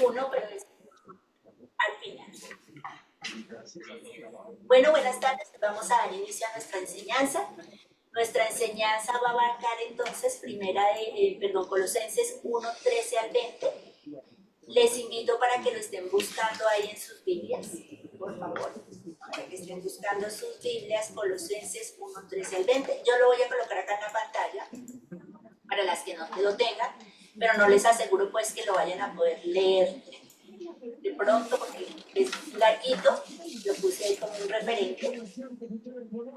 1, pero es al final. Bueno, buenas tardes. Vamos a dar inicio a nuestra enseñanza. Nuestra enseñanza va a abarcar entonces Colosenses 1, 13 al 20. Les invito para que lo estén buscando ahí en sus Biblias, por favor. Para que estén buscando sus Biblias, Colosenses 1, 13 al 20. Yo lo voy a colocar acá en la pantalla para las que no lo tengan, pero no les aseguro pues que lo vayan a poder leer de pronto porque es larguito, lo puse ahí como un referente.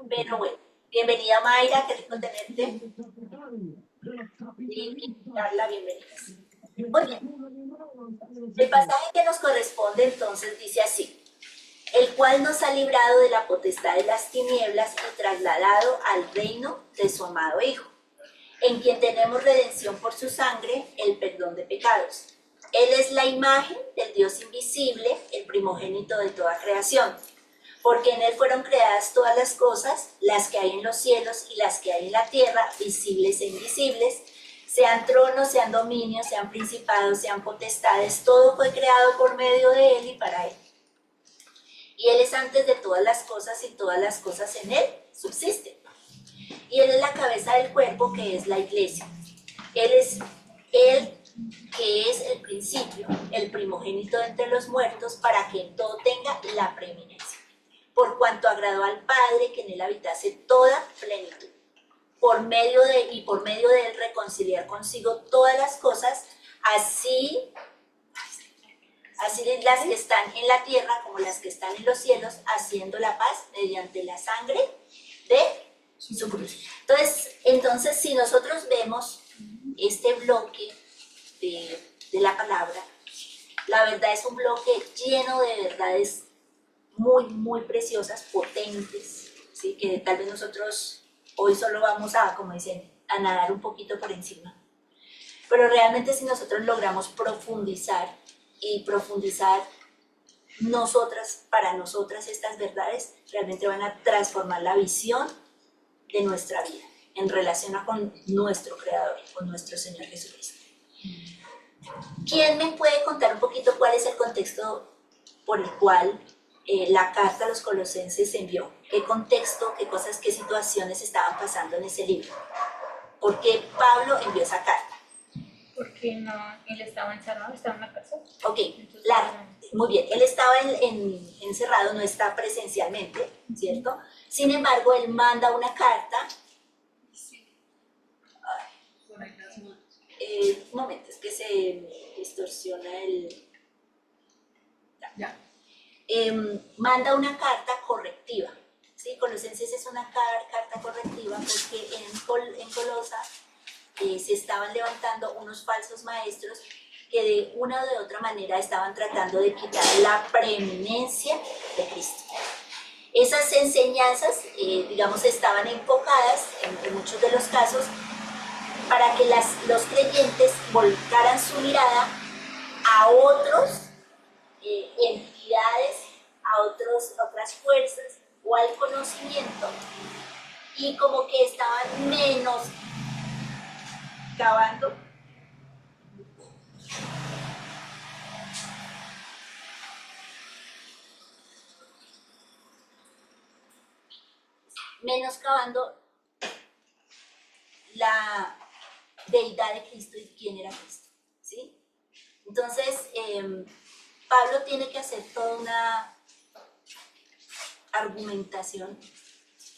Pero bueno, bienvenida Mayra, qué rico tenerte. Y darla bienvenida. Muy bien. El pasaje que nos corresponde entonces dice así: el cual nos ha librado de la potestad de las tinieblas y trasladado al reino de su amado Hijo, en quien tenemos redención por su sangre, el perdón de pecados. Él es la imagen del Dios invisible, el primogénito de toda creación, porque en Él fueron creadas todas las cosas, las que hay en los cielos y las que hay en la tierra, visibles e invisibles, sean tronos, sean dominios, sean principados, sean potestades, todo fue creado por medio de Él y para Él. Y Él es antes de todas las cosas y todas las cosas en Él subsisten. Y Él es la cabeza del cuerpo, que es la iglesia. Él es Él que es el principio, el primogénito de entre los muertos, para que en todo tenga la preeminencia. Por cuanto agradó al Padre que en Él habitase toda plenitud. Por medio de Él reconciliar consigo todas las cosas, así las que están en la tierra como las que están en los cielos, haciendo la paz mediante la sangre de su cruz. Entonces, si nosotros vemos este bloque de la palabra, la verdad es un bloque lleno de verdades muy, muy preciosas, potentes, ¿sí? Que tal vez nosotros hoy solo vamos a, como dicen, a nadar un poquito por encima. Pero realmente si nosotros logramos profundizar para nosotras estas verdades, realmente van a transformar la visión de nuestra vida en relación con nuestro Creador, con nuestro Señor Jesucristo. ¿Quién me puede contar un poquito cuál es el contexto por el cual la carta a los Colosenses se envió? ¿Qué contexto, qué cosas, qué situaciones estaban pasando en ese libro? ¿Por qué Pablo envió esa carta? Porque no, él estaba encerrado, estaba en la casa. Ok, muy bien, él estaba encerrado, no está presencialmente, ¿cierto? Sin embargo, él manda una carta. Un momento, es que se distorsiona el... Ya. Manda una carta correctiva, ¿sí? Colosenses es una carta correctiva porque en Colosa se estaban levantando unos falsos maestros que de una o de otra manera estaban tratando de quitar la preeminencia de Cristo. Esas enseñanzas, estaban enfocadas, en muchos de los casos, para que los creyentes volcaran su mirada a otros entidades, a otras fuerzas o al conocimiento, y como que estaban menoscabando la deidad de Cristo y quién era Cristo, ¿sí? Entonces, Pablo tiene que hacer toda una argumentación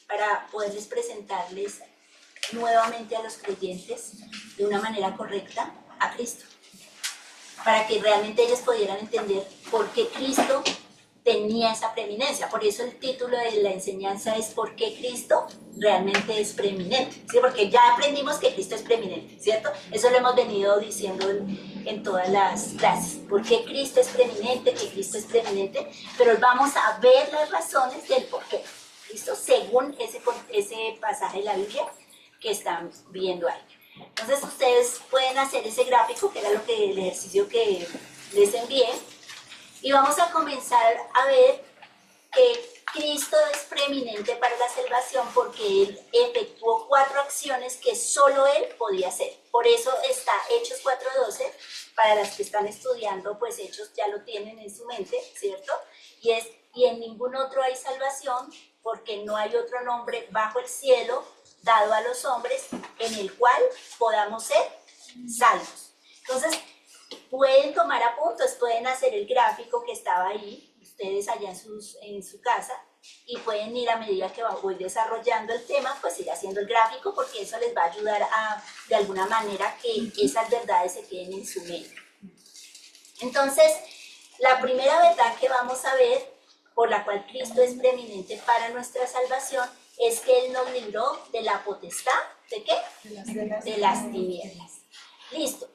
para poderles presentarles nuevamente a los creyentes de una manera correcta a Cristo, para que realmente ellos pudieran entender por qué Cristo tenía esa preeminencia. Por eso el título de la enseñanza es ¿por qué Cristo realmente es preeminente? ¿Sí? Porque ya aprendimos que Cristo es preeminente, ¿cierto? Eso lo hemos venido diciendo en todas las clases. ¿Por qué Cristo es preeminente? Que Cristo es preeminente. Pero vamos a ver las razones del por qué. ¿Listo? Según ese pasaje de la Biblia que están viendo ahí. Entonces ustedes pueden hacer ese gráfico, que era el ejercicio que les envié. Y vamos a comenzar a ver que Cristo es preeminente para la salvación porque Él efectuó 4 acciones que solo Él podía hacer. Por eso está Hechos 4:12, para las que están estudiando, pues Hechos ya lo tienen en su mente, ¿cierto? Y en ningún otro hay salvación, porque no hay otro nombre bajo el cielo dado a los hombres en el cual podamos ser salvos. Entonces, pueden tomar apuntes, pueden hacer el gráfico que estaba ahí, ustedes allá en su casa, y pueden ir a medida que voy desarrollando el tema, pues ir haciendo el gráfico, porque eso les va a ayudar a, de alguna manera, que esas verdades se queden en su mente. Entonces, la primera verdad que vamos a ver, por la cual Cristo es preeminente para nuestra salvación, es que Él nos libró de la potestad, ¿de qué? De las tinieblas. Listo.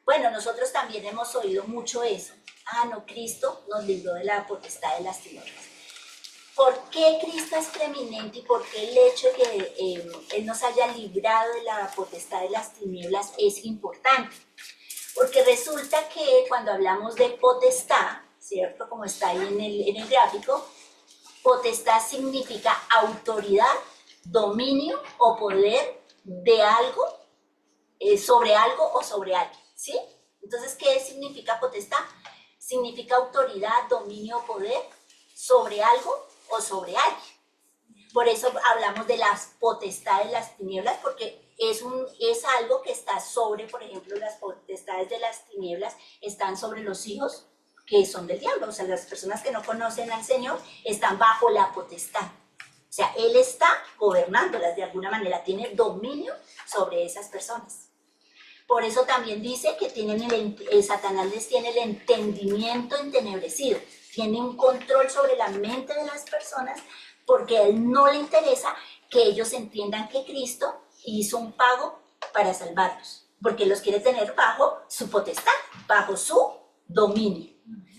Bueno, nosotros también hemos oído mucho eso. Ah, no, Cristo nos libró de la potestad de las tinieblas. ¿Por qué Cristo es preeminente y por qué el hecho de que Él nos haya librado de la potestad de las tinieblas es importante? Porque resulta que cuando hablamos de potestad, ¿cierto? Como está ahí en el gráfico, potestad significa autoridad, dominio o poder de algo, sobre algo o sobre alguien, ¿sí? Entonces, ¿qué significa potestad? Significa autoridad, dominio o poder sobre algo o sobre alguien. Por eso hablamos de las potestades de las tinieblas, porque es algo que está sobre, por ejemplo, las potestades de las tinieblas están sobre los hijos que son del diablo. O sea, las personas que no conocen al Señor están bajo la potestad. O sea, Él está gobernándolas de alguna manera, tiene dominio sobre esas personas. Por eso también dice que Satanás les tiene el entendimiento entenebrecido, tiene un control sobre la mente de las personas, porque a Él no le interesa que ellos entiendan que Cristo hizo un pago para salvarlos, porque Él los quiere tener bajo su potestad, bajo su dominio,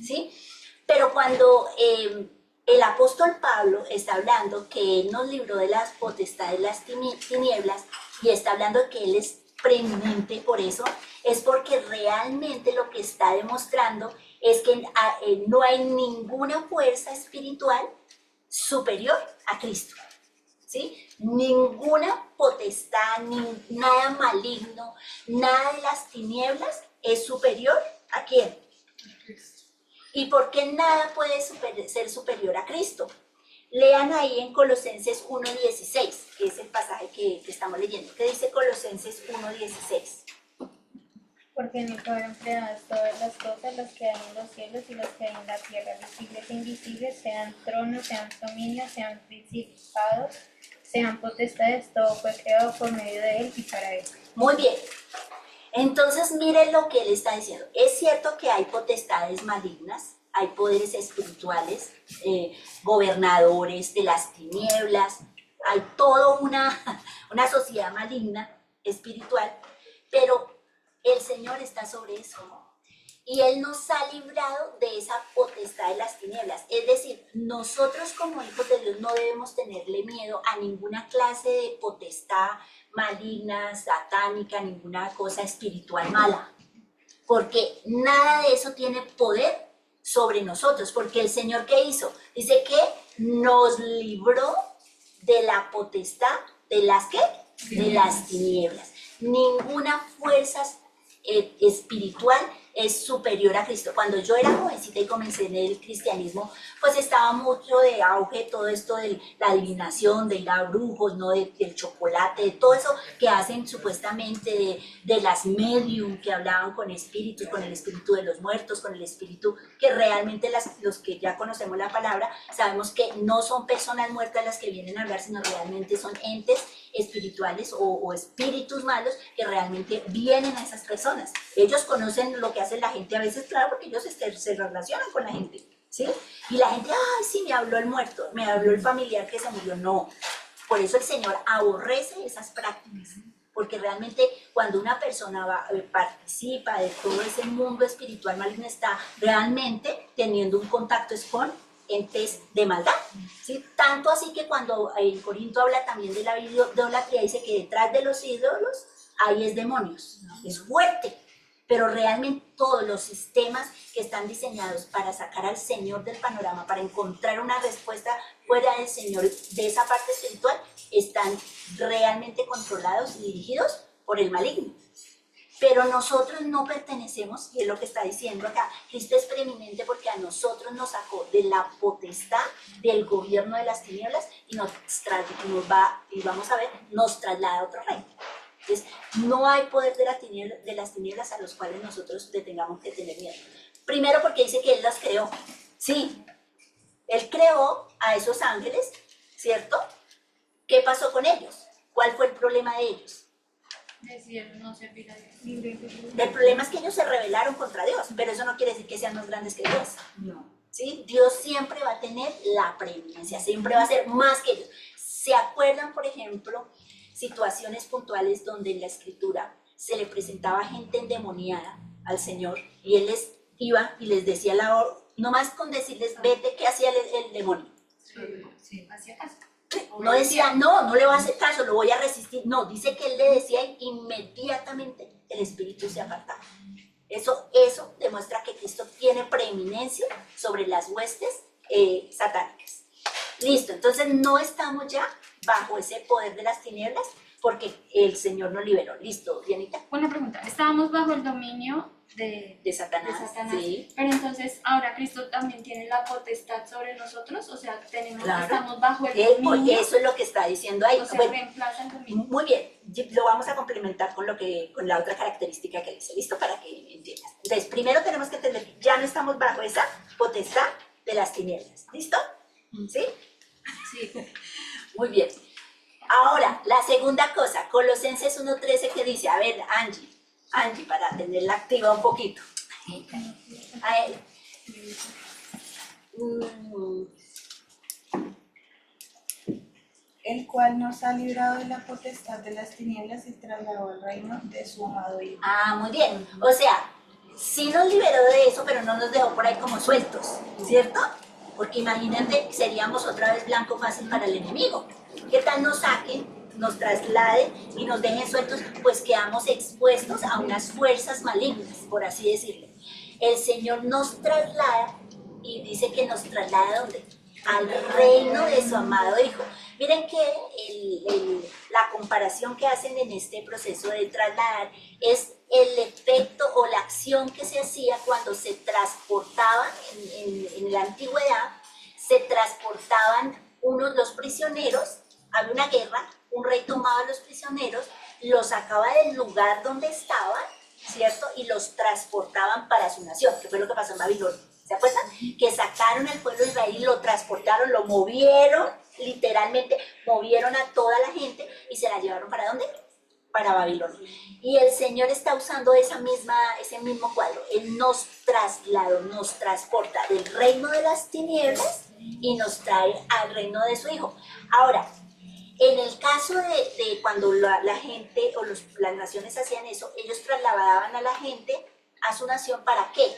¿sí? Pero cuando el apóstol Pablo está hablando que Él nos libró de las potestades de las tinieblas, y está hablando de que Él es preeminente por eso, es porque realmente lo que está demostrando es que no hay ninguna fuerza espiritual superior a Cristo, ¿sí? Ninguna potestad, nada maligno, nada de las tinieblas es superior ¿a quién? A Cristo. ¿Y por qué nada puede ser superior a Cristo? Lean ahí en Colosenses 1:16, que es el pasaje que estamos leyendo. ¿Qué dice Colosenses 1:16? Porque en él fueron creadas todas las cosas, las que hay en los cielos y las que hay en la tierra, visibles e invisibles, sean tronos, sean dominios, sean principados, sean potestades, todo fue creado por medio de Él y para Él. Muy bien. Entonces miren lo que Él está diciendo. Es cierto que hay potestades malignas, hay poderes espirituales, gobernadores de las tinieblas, hay toda una sociedad maligna, espiritual, pero el Señor está sobre eso, ¿no? Y Él nos ha librado de esa potestad de las tinieblas. Es decir, nosotros como hijos de Dios no debemos tenerle miedo a ninguna clase de potestad maligna, satánica, ninguna cosa espiritual mala. Porque nada de eso tiene poder sobre nosotros. Porque el Señor, ¿qué hizo? Dice que nos libró de la potestad de las ¿qué? De las tinieblas. Ninguna fuerza espiritual es superior a Cristo. Cuando yo era jovencita y comencé en el cristianismo, pues estaba mucho de auge todo esto de la adivinación, de ir a brujos, ¿no? Del chocolate, de todo eso que hacen supuestamente de las medium que hablaban con espíritus, con el espíritu de los muertos, con el espíritu que realmente los que ya conocemos la palabra, sabemos que no son personas muertas las que vienen a hablar, sino realmente son entes espirituales o espíritus malos que realmente vienen a esas personas. Ellos conocen lo que hace la gente a veces, claro, porque ellos se relacionan con la gente, ¿sí? Y la gente, ay, sí, me habló el muerto, me habló el familiar que se murió. No, por eso el Señor aborrece esas prácticas, porque realmente cuando una persona participa de todo ese mundo espiritual maligno, está realmente teniendo un contacto con entes de maldad, ¿sí? Tanto así que cuando en Corinto habla también de la idolatría, dice que detrás de los ídolos hay demonios, es fuerte. pero realmente todos los sistemas que están diseñados para sacar al Señor del panorama, para encontrar una respuesta fuera del Señor de esa parte espiritual, están realmente controlados y dirigidos por el maligno. Pero nosotros no pertenecemos, y es lo que está diciendo acá, Cristo es preeminente porque a nosotros nos sacó de la potestad del gobierno de las tinieblas y nos va, y vamos a ver, nos traslada a otro reino. Entonces, no hay poder de las tinieblas a los cuales nosotros le tengamos que tener miedo. Primero porque dice que Él las creó. Sí, Él creó a esos ángeles, ¿cierto? ¿Qué pasó con ellos? ¿Cuál fue el problema de ellos? Decidieron no servir a Dios. El problema es que ellos se rebelaron contra Dios, pero eso no quiere decir que sean más grandes que Dios. No. ¿Sí? Dios siempre va a tener la preeminencia, siempre va a ser más que ellos. ¿Se acuerdan, por ejemplo, situaciones puntuales donde en la escritura se le presentaba gente endemoniada al Señor y Él les iba y les decía nomás con decirles, vete, ¿qué hacía el demonio? Sí. Hacía caso. No decía, no le voy a hacer caso, lo voy a resistir. No, dice que Él le decía y inmediatamente el espíritu se apartaba. Eso demuestra que Cristo tiene preeminencia sobre las huestes satánicas. Listo, entonces no estamos ya bajo ese poder de las tinieblas porque el Señor nos liberó. Listo, Dianita. Una pregunta, estábamos bajo el dominio de Satanás. Sí. pero entonces ahora Cristo también tiene la potestad sobre nosotros, o sea, Claro. estamos bajo el Porque dominio, eso es lo que está diciendo ahí. o sea, Bueno, reemplaza el dominio. muy bien, lo vamos a complementar con la otra característica que dice, listo, para que entiendas. Entonces, primero tenemos que entender que ya no estamos bajo esa potestad de las tinieblas, ¿listo? ¿Sí? Sí. Muy bien. Ahora, la segunda cosa, Colosenses 1:13 que dice, a ver, Angie, para tenerla activa un poquito. A ver. El cual nos ha librado de la potestad de las tinieblas y trasladó al reino de su amado Hijo. Ah, muy bien. O sea, sí nos liberó de eso, pero no nos dejó por ahí como sueltos, ¿cierto? Porque imagínate, seríamos otra vez blanco fácil para el enemigo. ¿Qué tal nos saquen, nos trasladen y nos dejen sueltos? Pues quedamos expuestos a unas fuerzas malignas, por así decirlo. El Señor nos traslada y dice que nos traslada ¿a dónde? Al reino de su amado Hijo. Miren que la comparación que hacen en este proceso de trasladar es el efecto o la acción que se hacía cuando se transportaban en la antigüedad, se transportaban los prisioneros, había una guerra, un rey tomaba a los prisioneros, los sacaba del lugar donde estaban, ¿cierto? Y los transportaban para su nación, que fue lo que pasó en Babilonia. ¿Se acuerdan? Que sacaron al pueblo de Israel y lo transportaron, lo movieron, literalmente movieron a toda la gente y se la llevaron ¿para dónde? Para Babilonia. Y el Señor está usando ese mismo cuadro. Él nos trasladó, nos transporta del reino de las tinieblas y nos trae al reino de su Hijo. Ahora, en el caso de cuando la gente o las naciones hacían eso, ellos trasladaban a la gente a su nación, ¿para qué?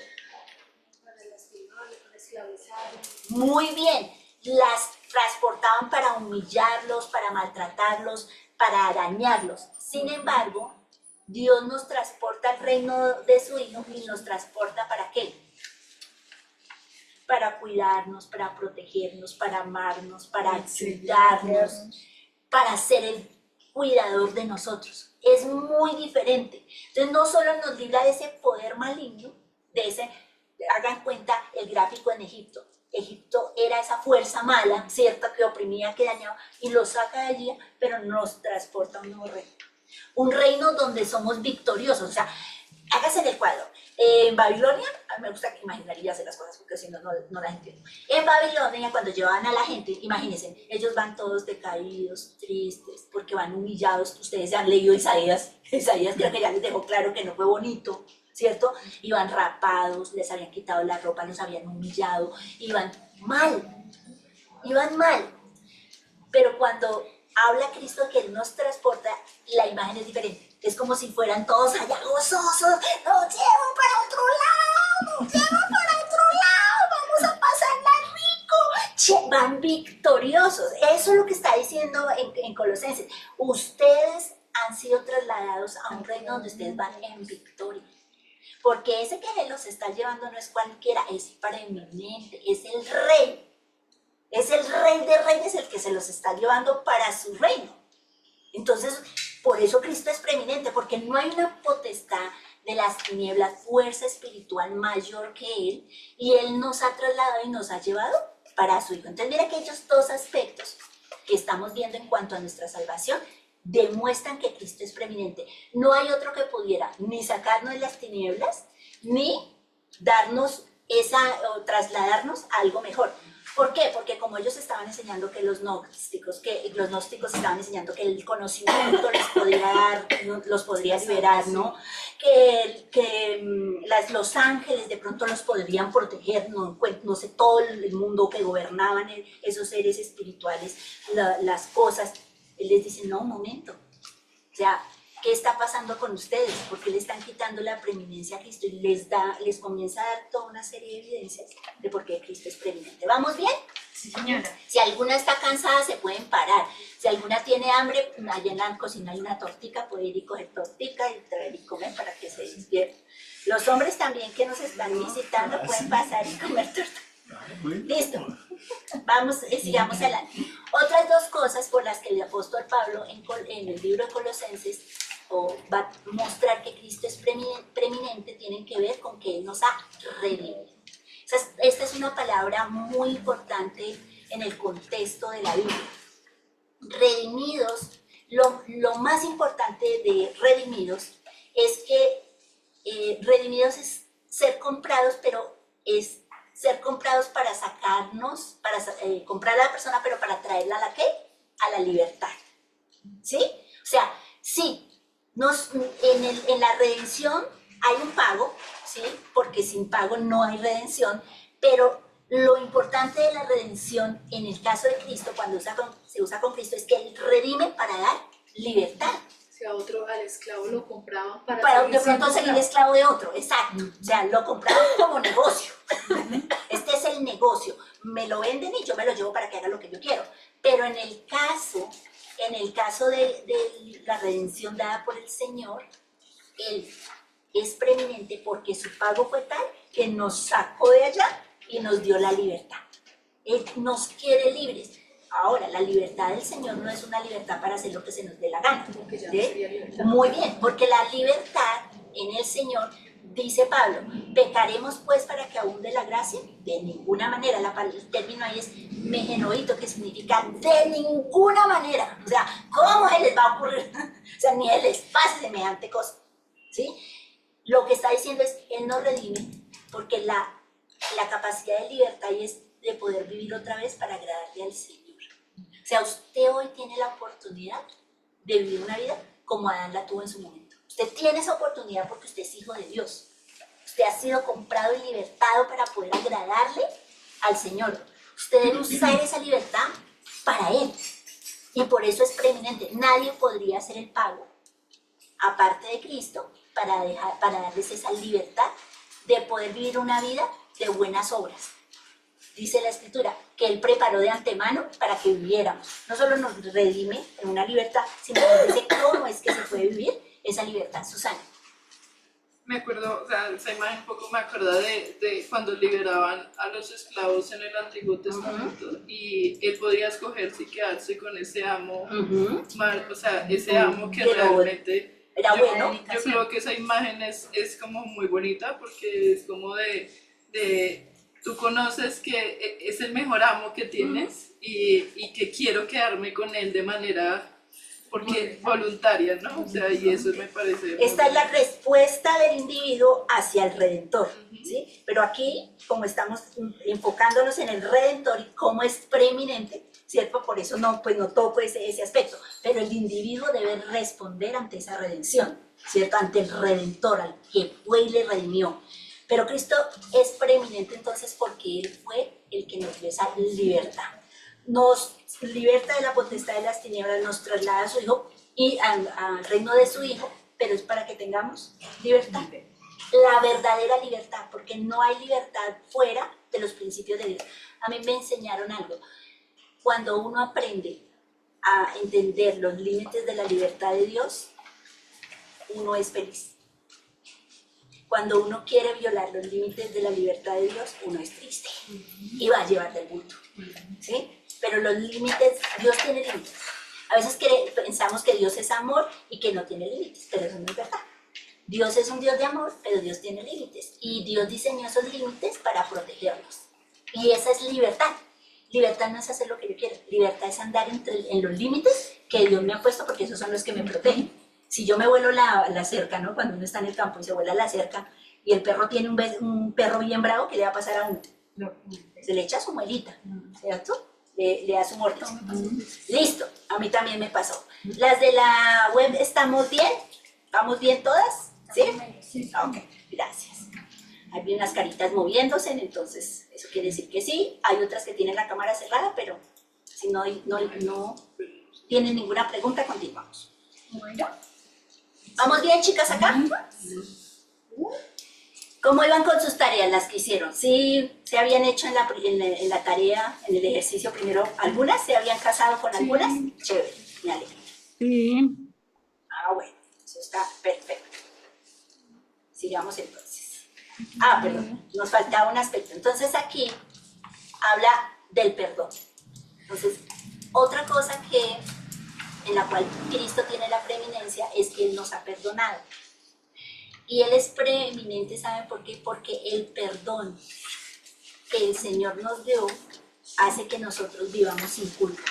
Muy bien, las transportaban para humillarlos, para maltratarlos, para dañarlos. Sin embargo, Dios nos transporta al reino de su Hijo y nos transporta ¿para qué? Para cuidarnos, para protegernos, para amarnos, para ayudarnos, para ser el cuidador de nosotros. Es muy diferente. Entonces no solo nos libra de ese poder maligno, hagan cuenta el gráfico en Egipto. Egipto era esa fuerza mala, ¿cierto? Que oprimía, que dañaba, y lo saca de allí, pero nos transporta a un nuevo reino. Un reino donde somos victoriosos. O sea, hágase en el cuadro. En Babilonia, a mí me gusta imaginar y hacer las cosas porque si no, no las entiendo. En Babilonia, cuando llevaban a la gente, imagínense, ellos van todos decaídos, tristes, porque van humillados. Ustedes ya han leído Isaías. Isaías creo que ya les dejó claro que no fue bonito, ¿cierto? Iban rapados, les habían quitado la ropa, los habían humillado, iban mal. Pero cuando habla Cristo que Él nos transporta, la imagen es diferente. Es como si fueran todos allá gozosos, nos llevan para otro lado, vamos a pasarla rico. Van victoriosos. Eso es lo que está diciendo en Colosenses. Ustedes han sido trasladados a un reino donde ustedes van en victoria. porque ese que los está llevando no es cualquiera, es preeminente, es el rey. Es el rey de reyes el que se los está llevando para su reino. Entonces, por eso Cristo es preeminente, porque no hay una potestad de las tinieblas, fuerza espiritual mayor que Él, y Él nos ha trasladado y nos ha llevado para su Hijo. Entonces, mira que aquellos dos aspectos que estamos viendo en cuanto a nuestra salvación demuestran que Cristo es preeminente. No hay otro que pudiera ni sacarnos de las tinieblas, ni darnos o trasladarnos a algo mejor. ¿Por qué? Porque como ellos estaban enseñando que los gnósticos estaban enseñando que el conocimiento les podría dar, los podría liberar, ¿no? Los ángeles de pronto los podrían proteger, no sé, todo el mundo que gobernaban esos seres espirituales, las cosas. Él les dice, no, un momento, o sea, ¿qué está pasando con ustedes? Porque le están quitando la preeminencia a Cristo y les comienza a dar toda una serie de evidencias de por qué Cristo es preeminente. ¿Vamos bien? Sí, señora. Si alguna está cansada, se pueden parar. Si alguna tiene hambre, allá en la cocina hay una tortica, puede ir y coger tortica y traer y comer para que se despierte. Los hombres también que nos están visitando pueden pasar y comer torta. Listo. Vamos, sigamos adelante. Otras dos cosas por las que el apóstol Pablo en el libro de Colosenses va a mostrar que Cristo es preeminente tienen que ver con que Él nos ha redimido. Esta es una palabra muy importante en el contexto de la Biblia. Redimidos, lo más importante de redimidos es que redimidos es ser comprados, pero es ser comprados para sacarnos, para comprar a la persona, pero para traerla a la ¿qué? A la libertad. ¿Sí? O sea, sí, en la redención hay un pago, ¿sí? Porque sin pago no hay redención, pero lo importante de la redención en el caso de Cristo, cuando se usa con Cristo, es que Él redime para dar libertad. Si a otro, al esclavo lo compraban para de pronto seguir esclavo de otro, exacto. O sea, lo compraban como negocio. Este es el negocio. Me lo venden y yo me lo llevo para que haga lo que yo quiero. Pero en el caso de la redención dada por el Señor, Él es preeminente porque su pago fue tal que nos sacó de allá y nos dio la libertad. Él nos quiere libres. Ahora, la libertad del Señor no es una libertad para hacer lo que se nos dé la gana. Porque ya no sería libertad. Muy bien, porque la libertad en el Señor, dice Pablo, ¿pecaremos pues para que abunde la gracia? De ninguna manera. El término ahí es megenoito, que significa de ninguna manera. O sea, ¿cómo se les va a ocurrir? O sea, ni les pase semejante cosa. ¿Sí? Lo que está diciendo es, Él nos redime, porque la capacidad de libertad es de poder vivir otra vez para agradarle al Señor. O sea, usted hoy tiene la oportunidad de vivir una vida como Adán la tuvo en su momento. Usted tiene esa oportunidad porque usted es hijo de Dios. Usted ha sido comprado y libertado para poder agradarle al Señor. Usted debe usar esa libertad para Él. Y por eso es preeminente. Nadie podría hacer el pago, aparte de Cristo, para darles esa libertad de poder vivir una vida de buenas obras. Dice la Escritura, que Él preparó de antemano para que viviéramos. No solo nos redime en una libertad, sino nos dice cómo es que se puede vivir esa libertad. Susana. Me acuerdo, o sea, esa imagen un poco me acuerda de cuando liberaban a los esclavos en el Antiguo Testamento y él podía escoger si quedarse con ese amo mal, o sea, ese amo que realmente era bueno. Yo creo que esa imagen es como muy bonita porque es como de tú conoces que es el mejor amo que tienes y que quiero quedarme con él de manera porque voluntaria, ¿no? O sea, y eso me parece... Esta es la respuesta del individuo hacia el Redentor, ¿sí? Pero aquí, como estamos enfocándonos en el Redentor y cómo es preeminente, ¿cierto? Por eso no toco ese aspecto, pero el individuo debe responder ante esa redención, ¿cierto? Ante el Redentor, al que fue y le redimió. Pero Cristo es preeminente entonces porque Él fue el que nos dio esa libertad. Nos liberta de la potestad de las tinieblas, nos traslada a su Hijo y al reino de su Hijo, pero es para que tengamos libertad. La verdadera libertad, porque no hay libertad fuera de los principios de Dios. A mí me enseñaron algo. Cuando uno aprende a entender los límites de la libertad de Dios, uno es feliz. cuando uno quiere violar los límites de la libertad de Dios, uno es triste y va a llevar del bulto, ¿sí? Pero los límites, Dios tiene límites. A veces pensamos que Dios es amor y que no tiene límites, pero eso no es verdad. Dios es un Dios de amor, pero Dios tiene límites. Y Dios diseñó esos límites para protegernos. Y esa es libertad. Libertad no es hacer lo que yo quiero. Libertad es andar en los límites que Dios me ha puesto, porque esos son los que me protegen. Si yo me vuelo la cerca, ¿no? Cuando uno está en el campo y se vuela la cerca y el perro tiene un perro bien bravo, ¿qué le va a pasar a uno? Se le echa su muelita, ¿cierto? Le da su muerte. Listo, a mí también me pasó. Las de la web, ¿estamos bien? ¿Vamos bien todas? ¿Sí? Sí. Ok, gracias. Hay unas caritas moviéndose, entonces eso quiere decir que sí. Hay otras que tienen la cámara cerrada, pero si no tienen ninguna pregunta, continuamos. Bueno. ¿Vamos bien, chicas, acá? ¿Cómo iban con sus tareas, las que hicieron? ¿Sí se habían hecho en la tarea, en el ejercicio primero? ¿Algunas se habían casado con algunas? Chévere, me alegro. Sí. Ah, bueno, eso está perfecto. Sigamos entonces. Perdón, nos faltaba un aspecto. Entonces aquí habla del perdón. Entonces, otra cosa en la cual Cristo tiene la preeminencia es que Él nos ha perdonado. Y Él es preeminente, ¿saben por qué? Porque el perdón que el Señor nos dio hace que nosotros vivamos sin culpa.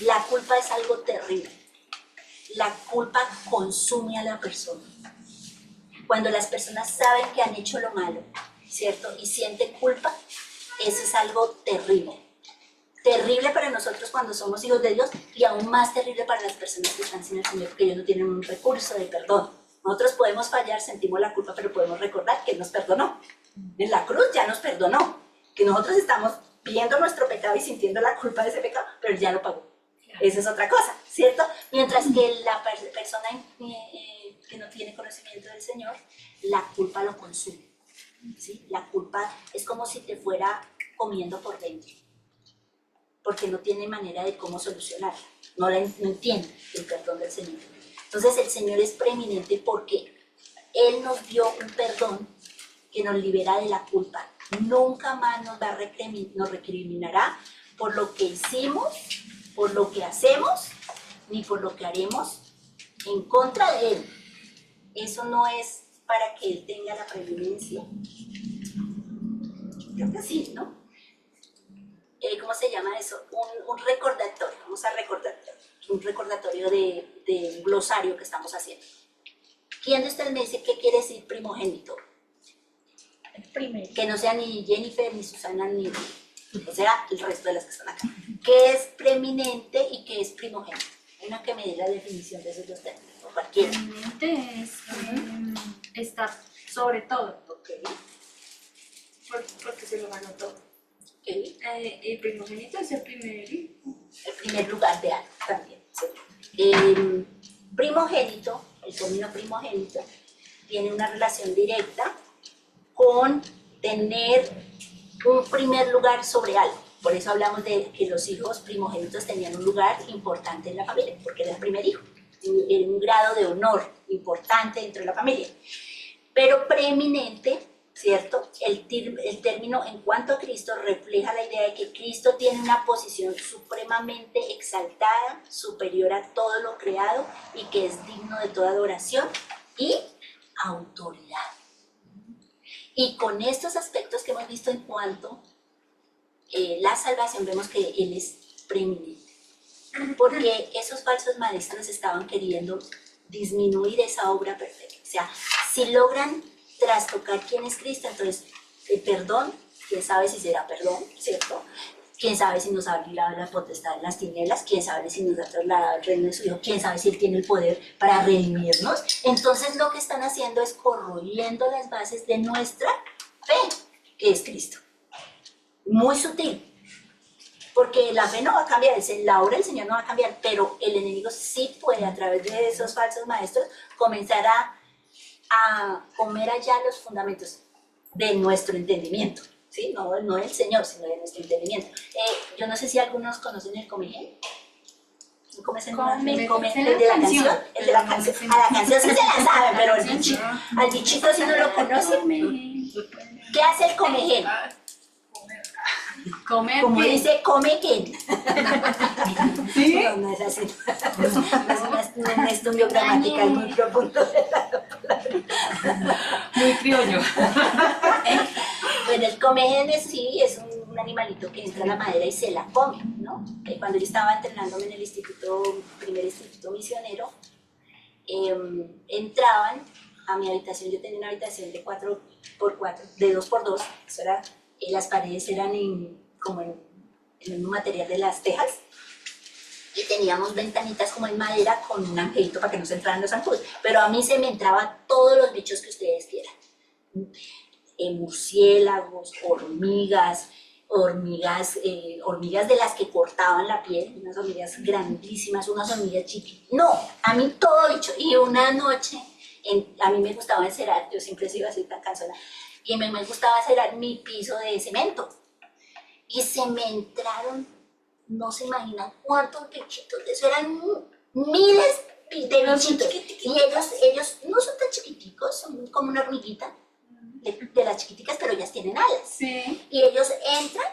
La culpa es algo terrible. La culpa consume a la persona. Cuando las personas saben que han hecho lo malo, ¿cierto? Y sienten culpa, eso es algo terrible. Terrible para nosotros cuando somos hijos de Dios y aún más terrible para las personas que están sin el Señor, porque ellos no tienen un recurso de perdón. Nosotros podemos fallar, sentimos la culpa, pero podemos recordar que Él nos perdonó. En la cruz ya nos perdonó. Que nosotros estamos viendo nuestro pecado y sintiendo la culpa de ese pecado, pero Él ya lo pagó. Esa es otra cosa, ¿cierto? Mientras que la persona que no tiene conocimiento del Señor, la culpa lo consume, ¿sí? La culpa es como si te fuera comiendo por dentro, porque no tiene manera de cómo solucionarla, no entiende el perdón del Señor. Entonces el Señor es preeminente porque Él nos dio un perdón que nos libera de la culpa. Nunca más nos recriminará por lo que hicimos, por lo que hacemos, ni por lo que haremos en contra de Él. Eso no es para que Él tenga la preeminencia. Creo que sí, ¿no? ¿Cómo se llama eso? Un recordatorio. Vamos a recordar un recordatorio de un glosario que estamos haciendo. ¿Quién de ustedes me dice qué quiere decir primogénito? Primero. Que no sea ni Jennifer, ni Susana, ni... O sea, el resto de las que están acá. ¿Qué es preeminente y qué es primogénito? Una que me dé la definición de esos dos términos, o cualquiera. Preeminente es estar sobre todo, Okay. porque se lo ganó todo. Okay. El primogénito es el primer hijo. El primer lugar de algo también. ¿Sí? Primogénito, el término primogénito, tiene una relación directa con tener un primer lugar sobre algo. Por eso hablamos de que los hijos primogénitos tenían un lugar importante en la familia, porque era el primer hijo, en un grado de honor importante dentro de la familia. Pero preeminente, ¿cierto? El término en cuanto a Cristo refleja la idea de que Cristo tiene una posición supremamente exaltada, superior a todo lo creado y que es digno de toda adoración y autoridad. Y con estos aspectos que hemos visto en cuanto la salvación, vemos que Él es preeminente. Porque esos falsos maestros estaban queriendo disminuir esa obra perfecta. O sea, si logran trastocar quién es Cristo, entonces el perdón, quién sabe si será perdón, ¿cierto? Quién sabe si nos ha librado la potestad de las tinieblas, quién sabe si nos ha trasladado al reino de su Hijo, quién sabe si Él tiene el poder para redimirnos. Entonces lo que están haciendo es corroyendo las bases de nuestra fe, que es Cristo. Muy sutil, porque la fe no va a cambiar, la obra del Señor no va a cambiar, pero el enemigo sí puede a través de esos falsos maestros comenzar a comer allá los fundamentos de nuestro entendimiento, ¿sí? No del Señor, sino de nuestro entendimiento. Yo no sé si algunos conocen el Comején. ¿Cómo es el Come, come el el de la canción. canción? El de la canción. A la canción sí se la sabe, pero al bichito si no lo conoce. ¿Qué hace el comején? Comer Como qué? dice comején. ¿Sí? No, no es así. No es un estudio gramatical muy profundo. Muy criollo. Bueno, el comején es un animalito que entra a la madera y se la come, ¿no? Cuando yo estaba entrenándome en el primer instituto misionero, entraban a mi habitación. Yo tenía una habitación de 4x4, de 2x2, eso era, las paredes eran como en el mismo material de las tejas, y teníamos ventanitas como en madera con un angelito para que no se entraran los zancudos, pero a mí se me entraban todos los bichos que ustedes quieran. Murciélagos, hormigas de las que cortaban la piel, unas hormigas grandísimas, unas hormigas chiquitas. No, a mí todo bicho. Y una noche, a mí me gustaba encerar, yo siempre he sido así tan cansona, y me gustaba encerar mi piso de cemento. Y se me entraron, no se imaginan cuántos bichitos de eso, eran miles de bichitos. Y ellos no son tan chiquiticos, son como una hormiguita. De las chiquiticas, pero ellas tienen alas. Sí. Y ellos entran,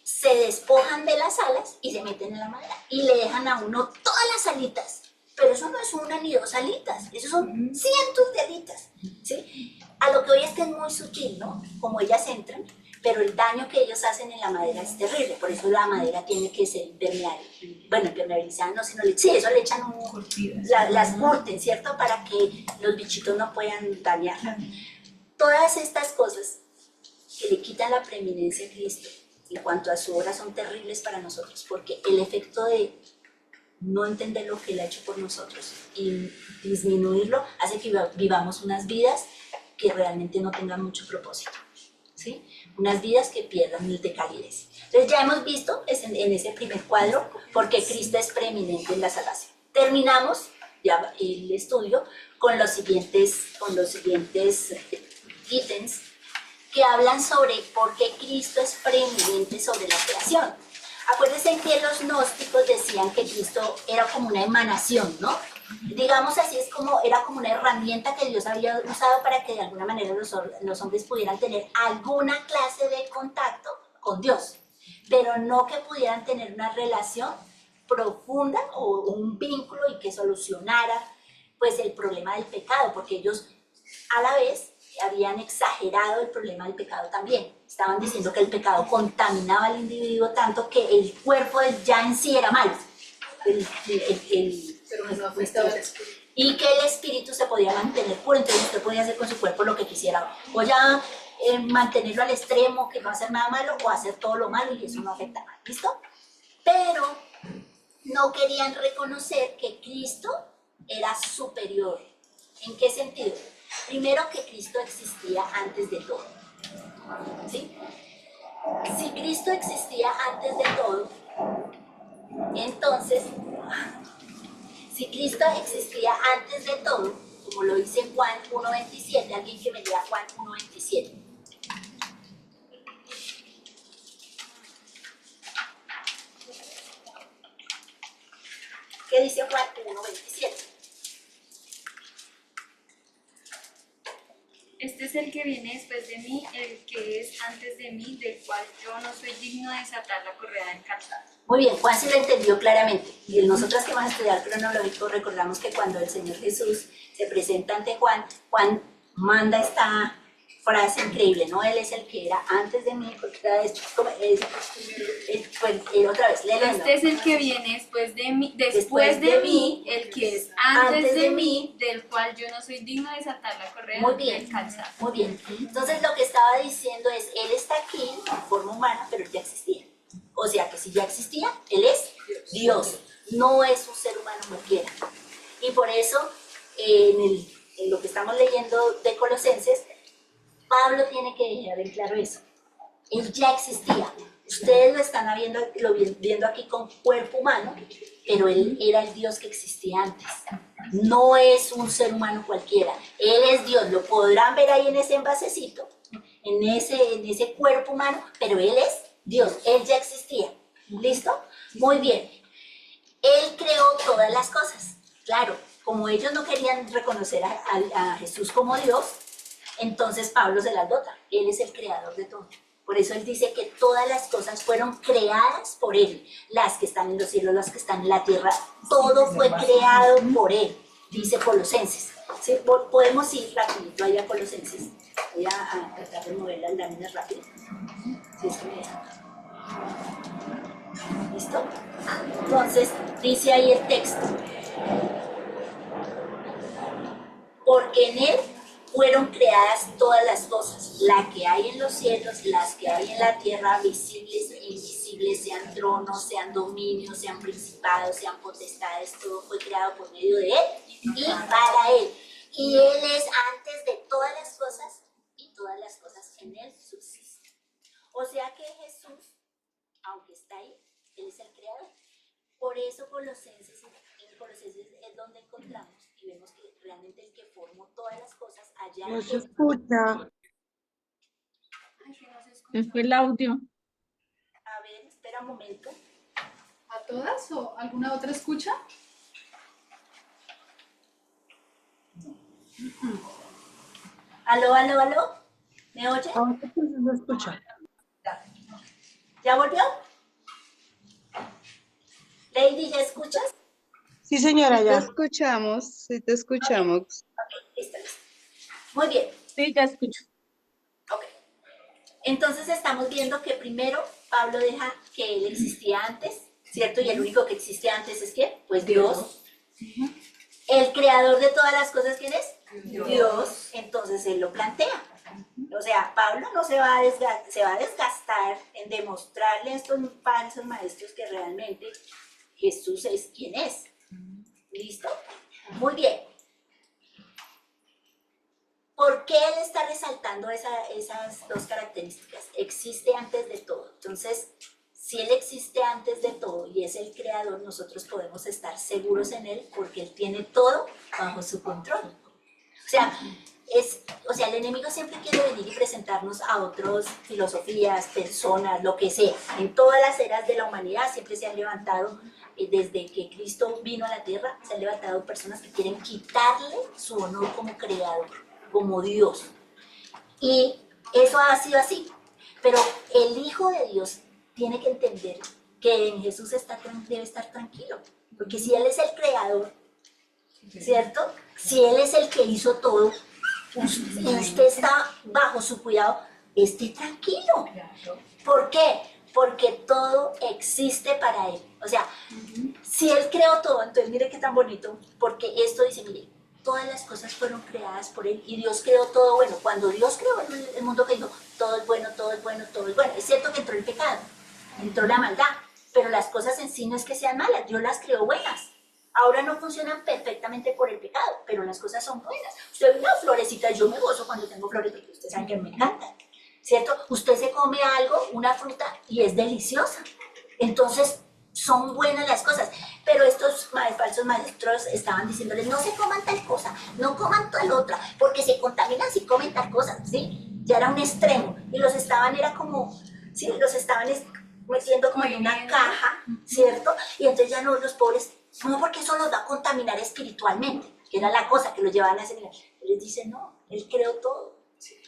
se despojan de las alas y se meten en la madera y le dejan a uno todas las alitas. Pero eso no es una ni dos alitas, eso son cientos de alitas, ¿sí? A lo que hoy es que es muy sutil, ¿no? Como ellas entran, pero el daño que ellos hacen en la madera es terrible, por eso la madera tiene que ser impermeable. Bueno, impermeabilizada no, sino sí, eso le echan las curten, ¿cierto? Para que los bichitos no puedan dañarla. Todas estas cosas que le quitan la preeminencia a Cristo en cuanto a su obra son terribles para nosotros, porque el efecto de no entender lo que Él ha hecho por nosotros y disminuirlo hace que vivamos unas vidas que realmente no tengan mucho propósito, ¿sí? Unas vidas que pierdan de calidez. Entonces ya hemos visto en ese primer cuadro por qué Cristo es preeminente en la salvación. Terminamos ya el estudio con los siguientes ítems que hablan sobre por qué Cristo es preeminente sobre la creación. Acuérdense que los gnósticos decían que Cristo era como una emanación, ¿no? Digamos así, era como una herramienta que Dios había usado para que de alguna manera los hombres pudieran tener alguna clase de contacto con Dios, pero no que pudieran tener una relación profunda o un vínculo y que solucionara pues el problema del pecado, porque ellos a la vez habían exagerado el problema del pecado también. Estaban diciendo que el pecado contaminaba al individuo tanto que el cuerpo ya en sí era malo. Pero no afectaba al espíritu. Y que el espíritu se podía mantener puro, entonces usted podía hacer con su cuerpo lo que quisiera. O ya mantenerlo al extremo, que no hacer nada malo, o hacer todo lo malo y eso no afectaba. ¿Listo? Pero no querían reconocer que Cristo era superior. ¿En qué sentido? Primero, que Cristo existía antes de todo, ¿sí? Si Cristo existía antes de todo, entonces, si Cristo existía antes de todo, como lo dice Juan 1.27, alguien que me lea Juan 1.27. ¿Qué dice Juan 1.27? Este es el que viene después de mí, el que es antes de mí, del cual yo no soy digno de desatar la correa del calzado. Muy bien, Juan sí lo entendió claramente. Y nosotras que vamos a estudiar cronológico recordamos que cuando el Señor Jesús se presenta ante Juan, Juan manda esta frase increíble, ¿no? Él es el que era antes de mí, porque era otra vez, léelo. Este es el que viene después de mí, el que es antes de mí, del cual yo no soy digno de desatar la correa Muy bien, del calzado. muy bien. Entonces lo que estaba diciendo es, Él está aquí en forma humana, pero Él ya existía. O sea que si ya existía, Él es Dios, no es un ser humano cualquiera. Y por eso, en lo que estamos leyendo de Colosenses, Pablo tiene que dejar en claro eso. Él ya existía. Ustedes lo están viendo aquí con cuerpo humano, pero Él era el Dios que existía antes. No es un ser humano cualquiera. Él es Dios. Lo podrán ver ahí en ese envasecito, en ese cuerpo humano, pero Él es Dios. Él ya existía. ¿Listo? Muy bien. Él creó todas las cosas. Claro, como ellos no querían reconocer a Jesús como Dios, entonces Pablo se las dota. Él es el creador de todo. Por eso él dice que todas las cosas fueron creadas por él. Las que están en los cielos, las que están en la tierra, todo fue creado por él, dice Colosenses. ¿Sí? Podemos ir rapidito allá a Colosenses. Voy a tratar de mover las láminas rápido. Si es que me dejan. ¿Listo? Entonces, dice ahí el texto. Porque en él fueron creadas todas las cosas, la que hay en los cielos, las que hay en la tierra, visibles e invisibles, sean tronos, sean dominios, sean principados, sean potestades, todo fue creado por medio de él y para él. Y él es antes de todas las cosas y todas las cosas en él subsisten. O sea que Jesús, aunque está ahí, él es el creador. Por eso en Colosenses es donde encontramos y vemos que realmente el que formó todas las cosas allá No se en... escucha. Ay, que no se escucha. Se fue el audio. A ver, espera un momento. ¿A todas o alguna otra escucha? Aló, aló, aló. ¿Me oye? Ahora sí se escucha. ¿Ya volvió? Lady, ¿ya escuchas? Sí, señora, Te ya. escuchamos, sí te escuchamos. Ok, listo, listo. Muy bien. Sí, ya escucho. Ok. Entonces estamos viendo que primero Pablo deja que él existía antes, ¿cierto? Y el único que existía antes es ¿quién? Pues Dios. El creador de todas las cosas, ¿quién es? Dios. Entonces él lo plantea. O sea, Pablo no se va a desgastar en demostrarle a estos falsos maestros que realmente Jesús es quien es. ¿Listo? Muy bien. ¿Por qué él está resaltando esas dos características? Existe antes de todo. Entonces, si él existe antes de todo y es el creador, nosotros podemos estar seguros en él porque él tiene todo bajo su control. O sea, el enemigo siempre quiere venir y presentarnos a otras filosofías, personas, lo que sea. En todas las eras de la humanidad siempre se han levantado, desde que Cristo vino a la tierra, se han levantado personas que quieren quitarle su honor como creador, como Dios. Y eso ha sido así. Pero el Hijo de Dios tiene que entender que en Jesús debe estar tranquilo. Porque si Él es el creador, ¿cierto? Si Él es el que hizo todo, y usted está bajo su cuidado, esté tranquilo. ¿Por qué? Porque todo existe para Él. O sea, si Él creó todo, entonces mire qué tan bonito, porque esto dice, mire, todas las cosas fueron creadas por Él y Dios creó todo bueno. Cuando Dios creó el mundo, que dijo, todo es bueno, todo es bueno, todo es bueno. Es cierto que entró el pecado, entró la maldad, pero las cosas en sí no es que sean malas, Dios las creó buenas. Ahora no funcionan perfectamente por el pecado, pero las cosas son buenas. Usted ve una florecita, yo me gozo cuando tengo flores porque ustedes saben que me encantan, ¿cierto? Usted se come algo, una fruta, y es deliciosa. Entonces, son buenas las cosas. Pero estos falsos maestros estaban diciéndoles, no se coman tal cosa, no coman tal otra, porque se contaminan si comen tal cosa, ¿sí? Ya era un extremo. Y los estaban, los estaban metiendo como en una caja, ¿cierto? Y entonces ya no, los pobres, no, porque eso los va a contaminar espiritualmente, que era la cosa que los llevaban a ese nivel. Él les dice, no, Él creó todo.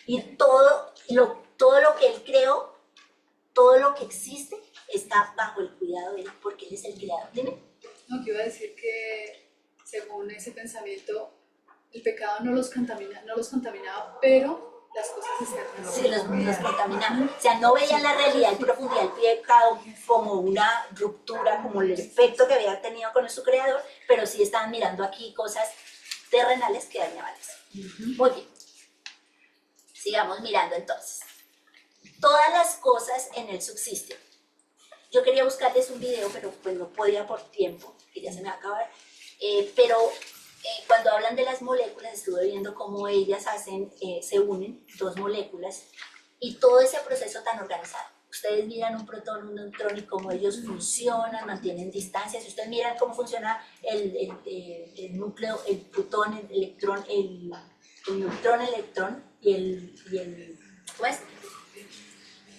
Y todo lo que Él creó, todo lo que existe, está bajo el cuidado de Él, porque Él es el creador. Dime. No, que iba a decir que según ese pensamiento, el pecado no los contaminaba, pero las cosas externas. Sí, los contaminaban. O sea, no veían la realidad y profundidad del pecado como una ruptura, como el efecto que había tenido con su creador, pero sí estaban mirando aquí cosas terrenales que dañaban eso. Muy bien. Sigamos mirando entonces. Todas las cosas en Él subsisten. Yo quería buscarles un video, pero pues no podía por tiempo, que ya se me va a acabar. Cuando hablan de las moléculas, estuve viendo cómo ellas se unen, dos moléculas, y todo ese proceso tan organizado. Ustedes miran un protón, un neutrón y cómo ellos funcionan, mantienen distancias. Si ustedes miran cómo funciona el núcleo, el protón, el electrón, el neutrón, el electrón y el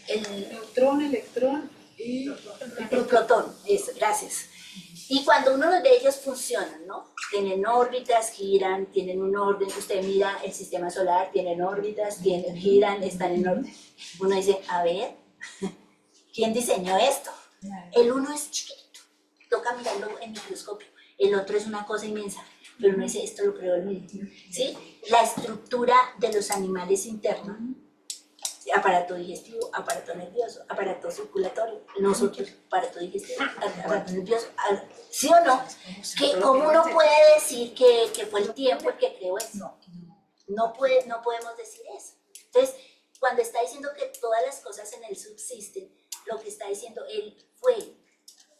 El neutrón, electrón y el protón, eso, gracias. Y cuando uno de ellos funcionan, ¿no? Tienen órbitas, giran, tienen un orden. Usted mira el sistema solar, tienen órbitas, giran, están en orden. Uno dice, a ver, ¿quién diseñó esto? El uno es chiquito, toca mirarlo en microscopio. El otro es una cosa inmensa, pero uno dice, esto lo creó el mismo. ¿Sí? La estructura de los animales internos. Aparato digestivo, aparato nervioso, aparato circulatorio, nosotros, aparato digestivo, aparato nervioso, ¿sí o no? ¿Cómo uno puede decir que fue el tiempo el que creó eso? No podemos decir eso. Entonces, cuando está diciendo que todas las cosas en él subsisten, lo que está diciendo, él fue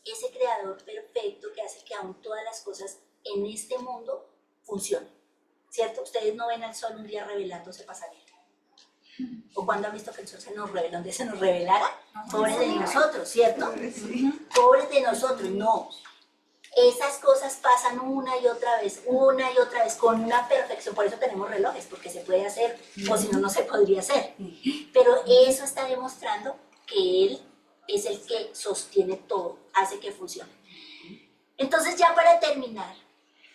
ese creador perfecto que hace que aún todas las cosas en este mundo funcionen, ¿cierto? Ustedes no ven al sol un día revelándose pasaría. ¿O cuando han visto que el sol se nos revela, donde se nos revelara? Pobres de nosotros, ¿cierto? Pobres de nosotros, no. Esas cosas pasan una y otra vez, con una perfección. Por eso tenemos relojes, porque se puede hacer, o si no, no se podría hacer. Pero eso está demostrando que Él es el que sostiene todo, hace que funcione. Entonces, ya para terminar,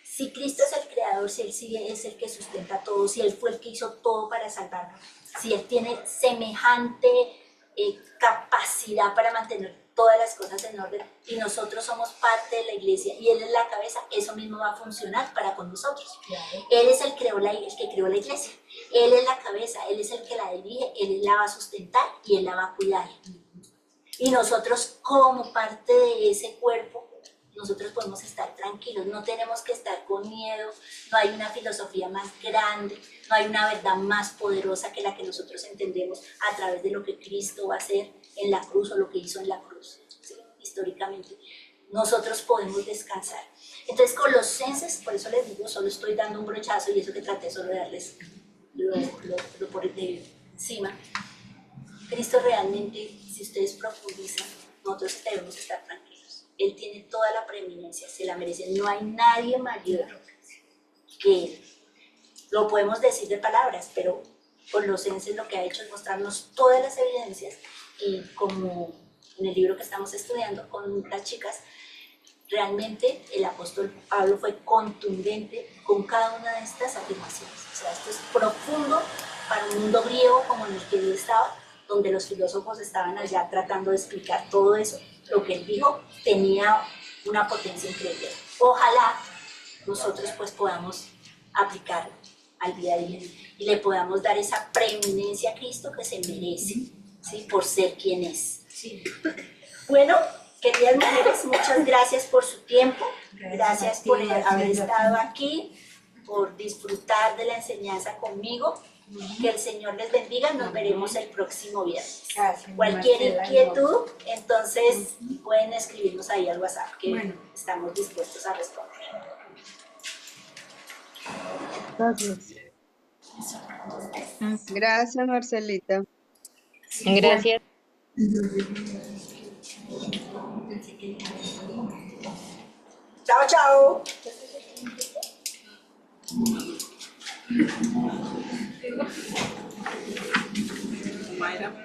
si Cristo es el creador, si Él sí es el que sustenta todo, si Él fue el que hizo todo para salvarnos, si Él tiene semejante capacidad para mantener todas las cosas en orden y nosotros somos parte de la iglesia y Él es la cabeza, eso mismo va a funcionar para con nosotros. Él es el que creó la iglesia, Él es la cabeza, Él es el que la dirige, Él la va a sustentar y Él la va a cuidar. Y nosotros como parte de ese cuerpo, nosotros podemos estar tranquilos, no tenemos que estar con miedo, no hay una filosofía más grande, no hay una verdad más poderosa que la que nosotros entendemos a través de lo que Cristo va a hacer en la cruz o lo que hizo en la cruz, ¿sí? Históricamente. Nosotros podemos descansar. Entonces, Colosenses, por eso les digo, solo estoy dando un brochazo y eso que traté solo de darles lo por de encima. Cristo realmente, si ustedes profundizan, nosotros debemos estar tranquilos. Él tiene toda la preeminencia, se la merece. No hay nadie mayor que Él. Lo podemos decir de palabras, pero Colosenses lo que ha hecho es mostrarnos todas las evidencias y como en el libro que estamos estudiando con las chicas, realmente el apóstol Pablo fue contundente con cada una de estas afirmaciones. O sea, esto es profundo para un mundo griego como en el que él estaba, donde los filósofos estaban allá tratando de explicar todo eso. Lo que él dijo tenía una potencia increíble. Ojalá nosotros pues podamos aplicarlo al día a día y le podamos dar esa preeminencia a Cristo que se merece, ¿sí? Por ser quien es. Sí. Bueno, queridas mujeres, muchas gracias por su tiempo, gracias por haber estado aquí, por disfrutar de la enseñanza conmigo. Que el Señor les bendiga, nos veremos el próximo viernes. Cualquier inquietud, entonces pueden escribirnos ahí al WhatsApp, que estamos dispuestos a responder. Gracias. Gracias, Marcelita. Gracias. Chao, chao. Mayra.